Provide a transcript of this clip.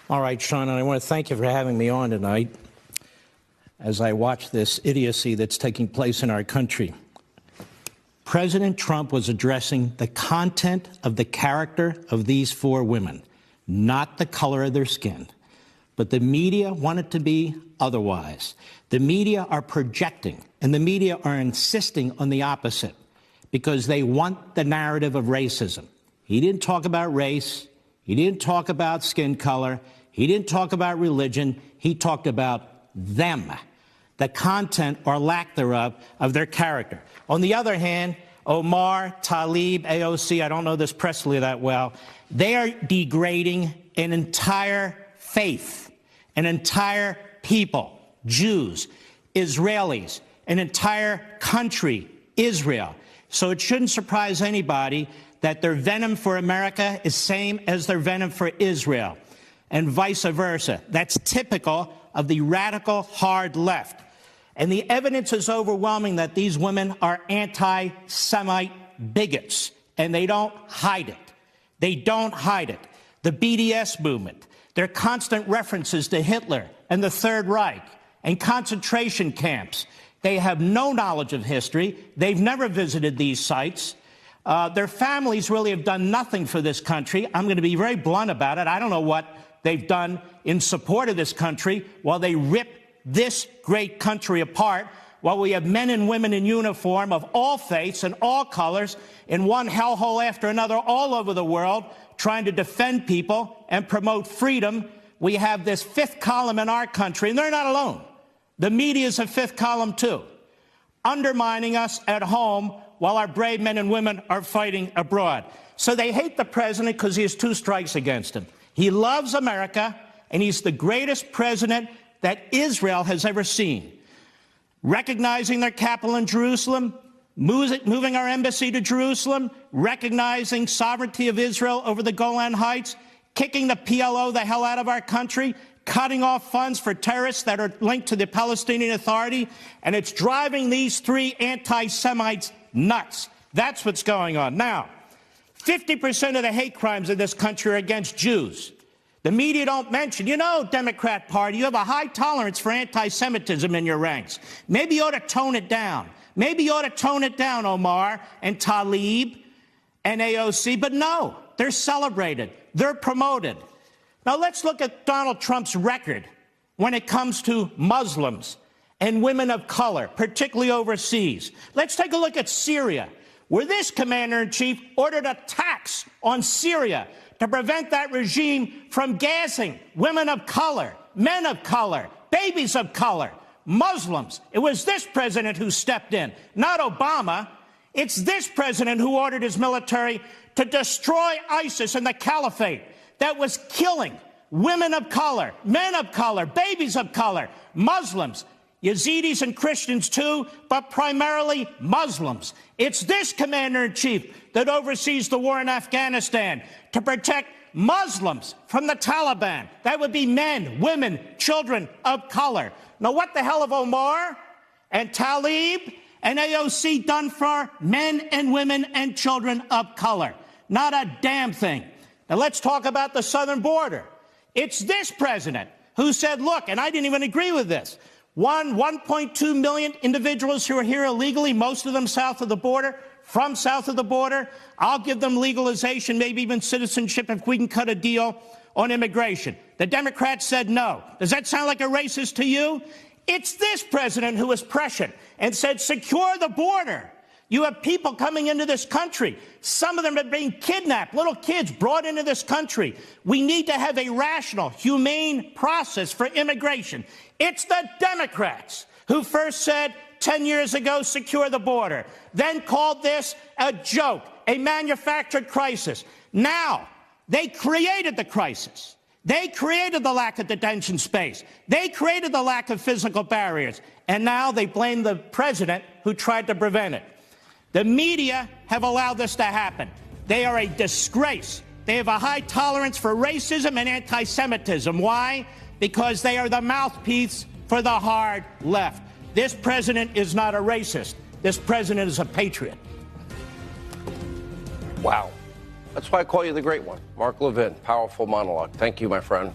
All right, Sean, and I want to thank you for having me on tonight as I watch this idiocy that's taking place in our country. President Trump was addressing the content of the character of these four women, not the color of their skin. But the media want it to be otherwise. The media are projecting, and the media are insisting on the opposite because they want the narrative of racism. He didn't talk about race. He didn't talk about skin color. He didn't talk about religion. He talked about them, the content or lack thereof of their character. On the other hand, Omar, Tlaib, AOC, I don't know this Presley that well, they are degrading an entire faith, an entire people, Jews, Israelis, an entire country, Israel. So it shouldn't surprise anybody that their venom for America is same as their venom for Israel, and vice versa. That's typical of the radical hard left. And the evidence is overwhelming that these women are anti-Semite bigots, and they don't hide it. They don't hide it. The BDS movement, their constant references to Hitler and the Third Reich and concentration camps. They have no knowledge of history. They've never visited these sites. Their families really have done nothing for this country. I'm going to be very blunt about it. I don't know what they've done in support of this country while they rip this great country apart, while we have men and women in uniform of all faiths and all colors in one hellhole after another all over the world trying to defend people and promote freedom. We have this fifth column in our country, and they're not alone. The media is a fifth column, too, undermining us at home while our brave men and women are fighting abroad. So they hate the president because he has two strikes against him. He loves America, and he's the greatest president that Israel has ever seen. Recognizing their capital in Jerusalem, moving our embassy to Jerusalem, recognizing sovereignty of Israel over the Golan Heights, kicking the PLO the hell out of our country, cutting off funds for terrorists that are linked to the Palestinian Authority, and it's driving these three anti-Semites nuts. That's what's going on. Now, 50% of the hate crimes in this country are against Jews. The media don't mention, you know, Democrat Party, you have a high tolerance for anti-Semitism in your ranks. Maybe you ought to tone it down. Maybe you ought to tone it down, Omar and Tlaib and AOC. But no, they're celebrated. They're promoted. Now let's look at Donald Trump's record when it comes to Muslims and women of color, particularly overseas. Let's take a look at Syria, where this commander-in-chief ordered a tax on Syria to prevent that regime from gassing women of color, men of color, babies of color, Muslims. It was this president who stepped in, not Obama. It's this president who ordered his military to destroy ISIS and the caliphate that was killing women of color, men of color, babies of color, Muslims, Yazidis and Christians too, but primarily Muslims. It's this commander-in-chief that oversees the war in Afghanistan to protect Muslims from the Taliban. That would be men, women, children of color. Now, what the hell have Omar and Tlaib and AOC done for men and women and children of color? Not a damn thing. Now, let's talk about the southern border. It's this president who said, look, and I didn't even agree with this, 1.2 million individuals who are here illegally, most of them south of the border, from south of the border. I'll give them legalization, maybe even citizenship if we can cut a deal on immigration. The Democrats said no. Does that sound like a racist to you? It's this president who was prescient and said, secure the border. You have people coming into this country. Some of them are being kidnapped, little kids brought into this country. We need to have a rational, humane process for immigration. It's the Democrats who first said 10 years ago, secure the border, then called this a joke, a manufactured crisis. Now, they created the crisis. They created the lack of detention space. They created the lack of physical barriers. And now they blame the president who tried to prevent it. The media have allowed this to happen. They are a disgrace. They have a high tolerance for racism and anti-Semitism. Why? Because they are the mouthpiece for the hard left. This president is not a racist. This president is a patriot. Wow. That's why I call you the great one. Mark Levin, powerful monologue. Thank you, my friend.